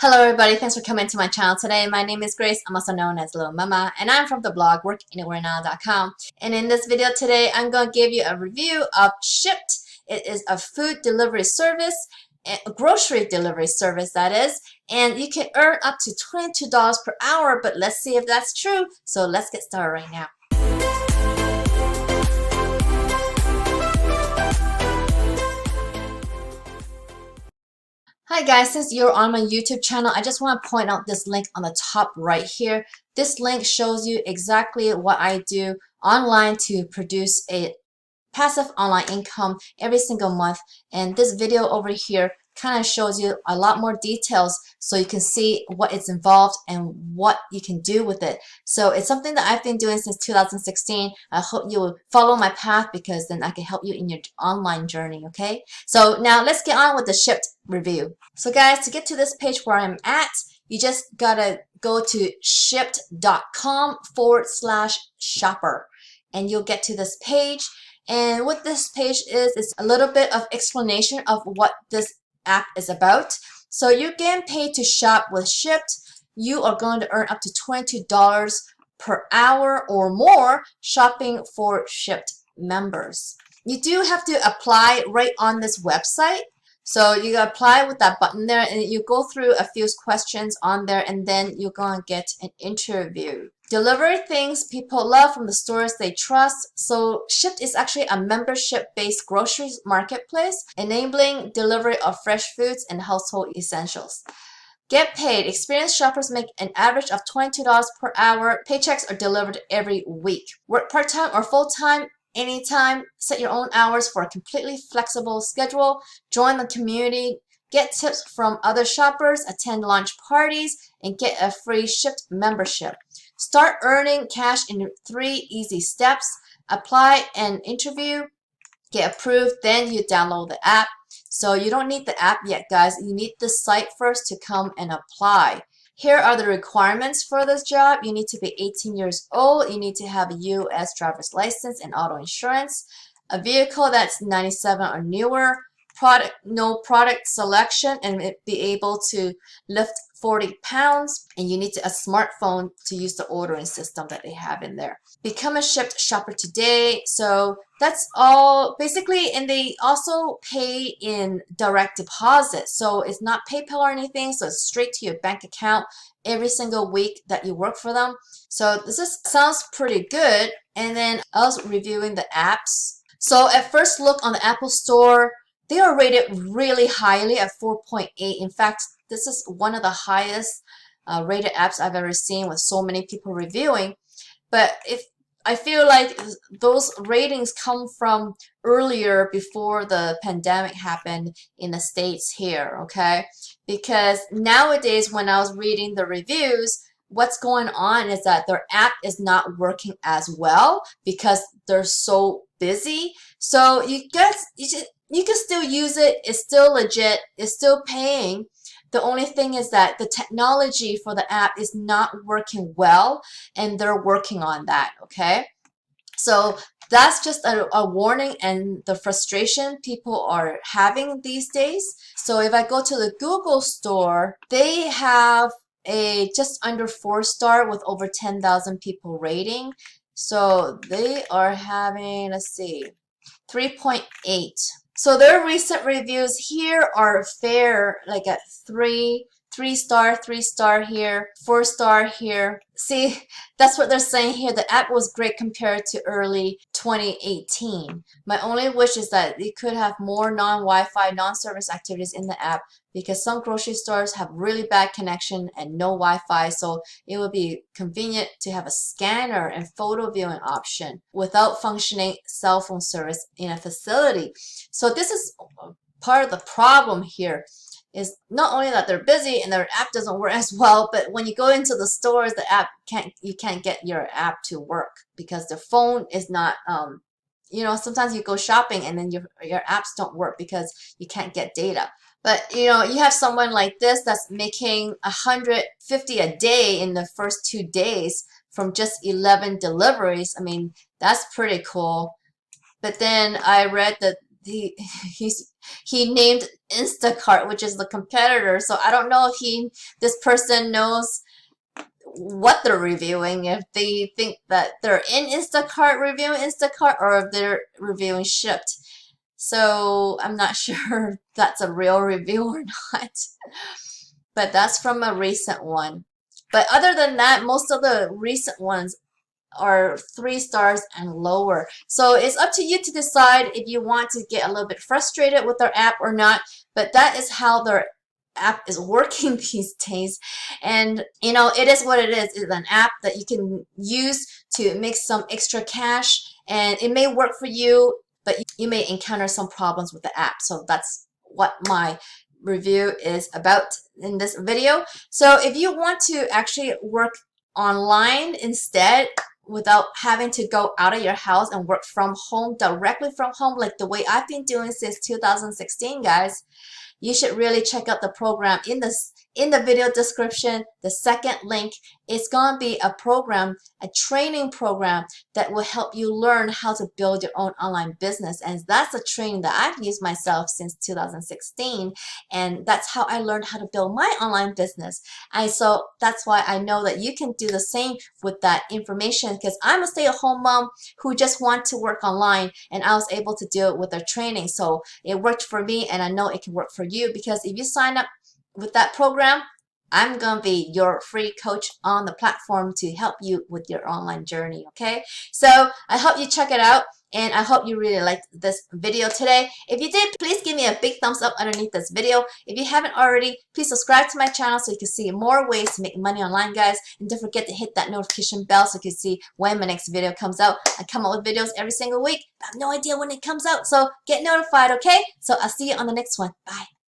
Hello everybody, thanks for coming to my channel today. My name is Grace, I'm also known as Littlemama, and I'm from the blog workanywherenow.com. And in this video today, I'm going to give you a review of Shipt. It is a food delivery service, a grocery delivery service that is, and you can earn up to $22 per hour, but let's see if that's true. So let's get started right now. Hi guys, since you're on my YouTube channel, I just want to point out this link on the top right here. This link shows you exactly what I do online to produce a passive online income every single month. And this video over here kind of shows you a lot more details so you can see what it's involved and what you can do with it. So it's something that I've been doing since 2016. I hope you will follow my path because then I can help you in your online journey, okay? So now let's get on with the Shipt review. So guys, to get to this page where I'm at, you just gotta go to shipt.com/shopper and you'll get to this page. And what this page is a little bit of explanation of what this app is about. So you're getting paid to shop with Shipt. You are going to earn up to $22 per hour or more shopping for Shipt members. You do have to apply right on this website. So you apply with that button there and you go through a few questions on there and then you're going to get an interview. Deliver things people love from the stores they trust. So Shipt is actually a membership-based groceries marketplace enabling delivery of fresh foods and household essentials. Get paid. Experienced shoppers make an average of $22 per hour. Paychecks are delivered every week. Work part-time or full-time, anytime. Set your own hours for a completely flexible schedule. Join the community. Get tips from other shoppers. Attend launch parties and get a free Shipt membership. Start earning cash in 3 easy steps. Apply and interview. Get approved. Then you download the app. So you don't need the app yet, guys. You need the site first to come and apply. Here are the requirements for this job. You need to be 18 years old. You need to have a U.S. driver's license and auto insurance. A vehicle that's 97 or newer. No product selection and be able to lift 40 pounds. And you need a smartphone to use the ordering system that they have in there. Become a Shipt shopper today. So that's all basically, and they also pay in direct deposit. So it's not PayPal or anything. So it's straight to your bank account every single week that you work for them. So sounds pretty good. And then I was reviewing the apps. So at first look on the Apple Store, they are rated really highly at 4.8. In fact, this is one of the highest rated apps I've ever seen with so many people reviewing. But I feel like those ratings come from earlier before the pandemic happened in the States here, okay? Because nowadays when I was reading the reviews, what's going on is that their app is not working as well because they're so busy. So you can still use it. It's still legit. It's still paying. The only thing is that the technology for the app is not working well, and they're working on that, okay? So that's just a warning and the frustration people are having these days. So if I go to the Google store, they have a just under 4-star with over 10,000 people rating. So they are having, let's see, 3.8. So their recent reviews here are fair, like at 3-star here, 4-star here. See, that's what they're saying here. The app was great compared to early 2018. My only wish is that they could have more non-Wi-Fi, non-service activities in the app because some grocery stores have really bad connection and no Wi-Fi. So it would be convenient to have a scanner and photo viewing option without functioning cell phone service in a facility. So this is part of the problem here. Is not only that they're busy and their app doesn't work as well, but when you go into the stores, the app you can't get your app to work because the phone is not you know, sometimes you go shopping and then your apps don't work because you can't get data. But you know, you have someone like this that's making $150 a day in the first 2 days from just 11 deliveries. I mean, that's pretty cool. But then I read that he he named Instacart, which is the competitor. So I don't know if this person knows what they're reviewing, if they think that they're in Instacart reviewing Instacart or if they're reviewing Shipt. So I'm not sure if that's a real review or not. But that's from a recent one. But other than that, most of the recent ones are 3 stars and lower. So it's up to you to decide if you want to get a little bit frustrated with their app or not. But that is how their app is working these days. And you know, it is what it is. It's an app that you can use to make some extra cash, and it may work for you, but you may encounter some problems with the app. So that's what my review is about in this video. So if you want to actually work online instead, without having to go out of your house and work from home, directly from home, like the way I've been doing since 2016, guys, you should really check out the program in the video description. The second link is going to be a program, a training program that will help you learn how to build your own online business. And that's a training that I've used myself since 2016. And that's how I learned how to build my online business. And so that's why I know that you can do the same with that information, because I'm a stay-at-home mom who just want to work online, and I was able to do it with their training. So it worked for me, and I know it can work for you, because if you sign up with that program, I'm going to be your free coach on the platform to help you with your online journey, okay? So I hope you check it out, and I hope you really liked this video today. If you did, please give me a big thumbs up underneath this video. If you haven't already, please subscribe to my channel so you can see more ways to make money online, guys. And don't forget to hit that notification bell so you can see when my next video comes out. I come out with videos every single week, but I have no idea when it comes out, so get notified, okay? So I'll see you on the next one. Bye.